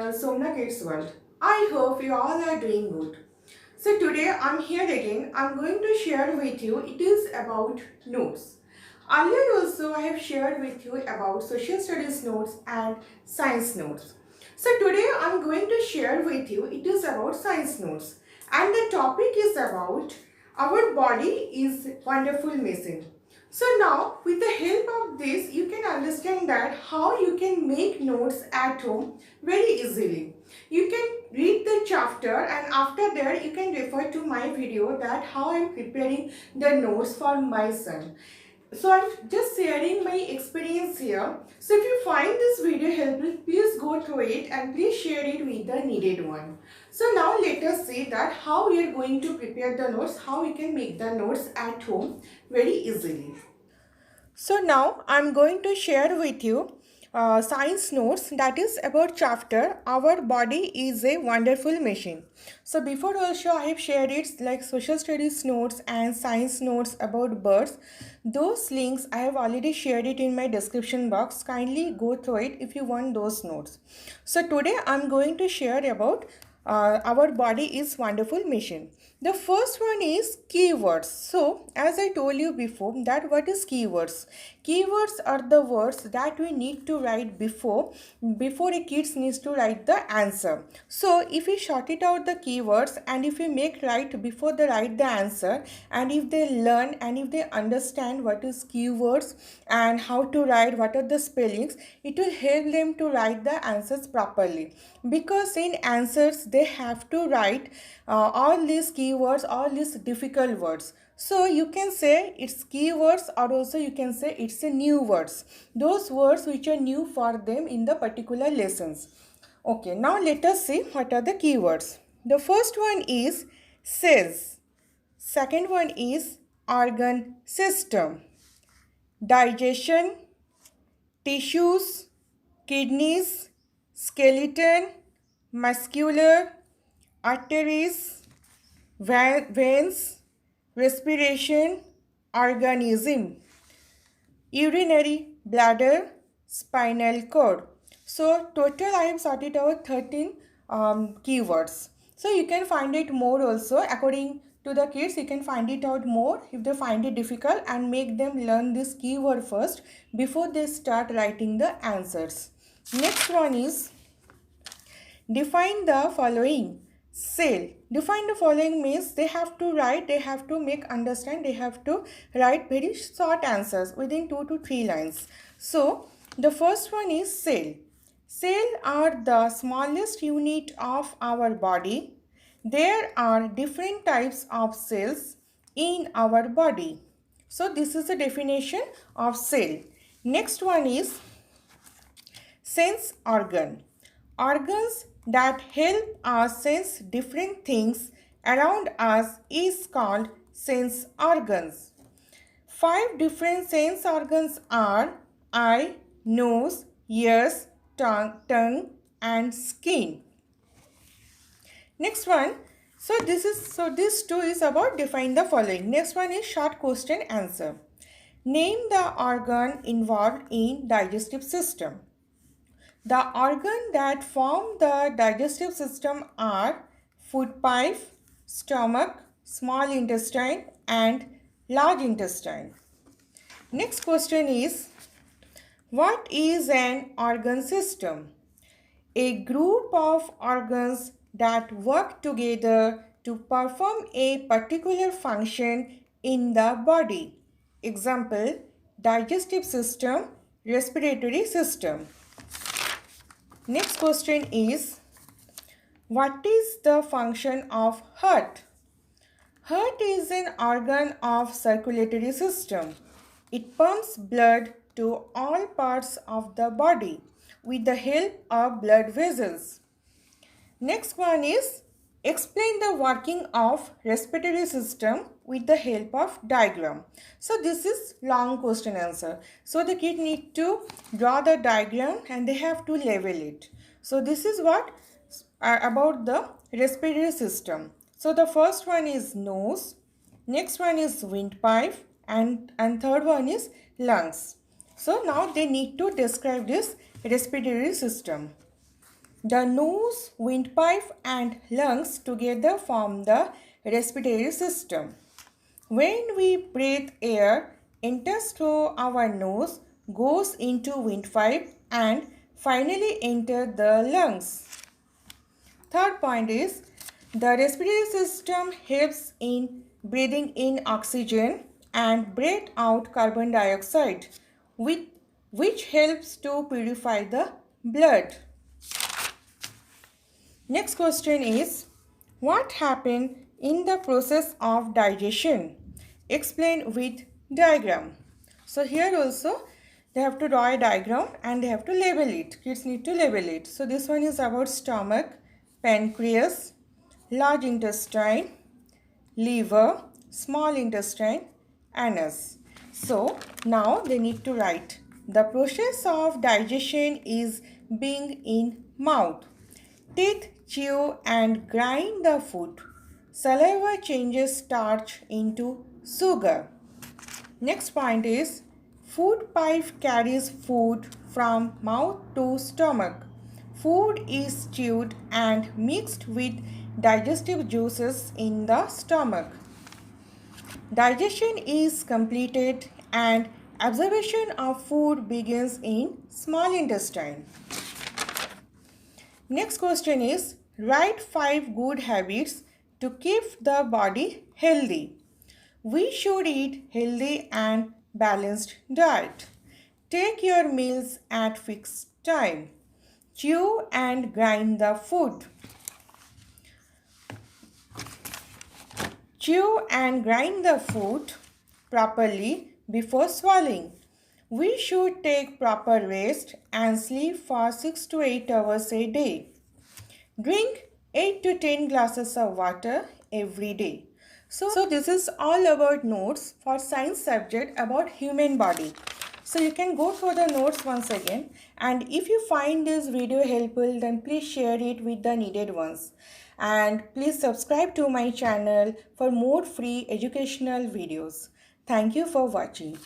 channel Somna Kids World. I hope you all are doing good. So today I'm here again. I'm going to share with you, it is about notes. Earlier also I have shared with you about social studies notes and science notes. So today I'm going to share with you, it is about science notes. And the topic is about our body is wonderful machine. So now with the help of this you can understand that how you can make notes at home very easily. You can read the chapter and after that you can refer to my video that how I am preparing the notes for my son. So I'm just sharing my experience here. So if you find this video helpful, please go through it and please share it with the needed one. So now let us see that how we are going to prepare the notes, how we can make the notes at home very easily. So now I'm going to share with you science notes, that is about chapter our body is a wonderful machine. So before also I have shared it like social studies notes and science notes about birds. Those links I have already shared it in my description box. Kindly go through it if you want those notes. So today I'm going to share about our body is wonderful machine. The first one is keywords. So as I told you before that what is keywords? Keywords are the words that we need to write before a kids needs to write the answer. So if we short it out the keywords and if we make right before they write the answer, and if they learn and if they understand what is keywords and how to write, what are the spellings, it will help them to write the answers properly. Because in answers they have to write all these keywords, all these difficult words. So you can say it's keywords or also you can say it's a new words. Those words which are new for them in the particular lessons. Okay, now let us see what are the keywords. The first one is cells. Second one is organ system, digestion, tissues, kidneys, skeleton, muscular, arteries, veins, respiration, organism, urinary bladder, spinal cord. So total I have sorted out 13 keywords. So you can find it more also according to the kids. You can find it out more if they find it difficult and make them learn this keyword first before they start writing the answers. Next one is define the following. Cell. Define the following means they have to write, they have to make understand, they have to write very short answers within 2 to 3 lines. So the first one is cell. Cell are the smallest unit of our body. There are different types of cells in our body. So this is the definition of cell. Next one is sense organ. Organs that help us sense different things around us is called sense organs. 5 different sense organs are eye, nose, ears, tongue and skin. Next one. So this two is about define the following. Next one is short question answer. Name the organ involved in digestive system. The organs that form the digestive system are food pipe, stomach, small intestine and large intestine. Next question is, what is an organ system? A group of organs that work together to perform a particular function in the body. Example, digestive system, respiratory system. Next question is, what is the function of heart? Heart is an organ of circulatory system. It pumps blood to all parts of the body with the help of blood vessels. Next one is, explain the working of respiratory system with the help of diagram. So this is long question answer. So the kid need to draw the diagram and they have to label it. So this is what about the respiratory system. So the first one is nose, next one is windpipe and third one is lungs. So now they need to describe this respiratory system. The nose, windpipe and lungs together form the respiratory system. When we breathe, air enters through our nose, goes into windpipe and finally enter the lungs. Third point is the respiratory system helps in breathing in oxygen and breathe out carbon dioxide, which helps to purify the blood. Next question is, what happened in the process of digestion? Explain with diagram. So here also they have to draw a diagram and they have to label it. Kids need to label it. So this one is about stomach, pancreas, large intestine, liver, small intestine, anus. So now they need to write. The process of digestion is being in mouth. Teeth chew and grind the food. Saliva changes starch into sugar. Next point is food pipe carries food from mouth to stomach. Food is chewed and mixed with digestive juices in the stomach. Digestion is completed and absorption of food begins in small intestine. Next question is, write 5 good habits to keep the body healthy. We should eat healthy and balanced diet. Take your meals at fixed time. Chew and grind the food. Chew and grind the food properly before swallowing. We should take proper rest and sleep for 6 to 8 hours a day. Drink 8 to 10 glasses of water every day. So this is all about notes for science subject about human body. So you can go through the notes once again, and if you find this video helpful, then please share it with the needed ones. And please subscribe to my channel for more free educational videos. Thank you for watching.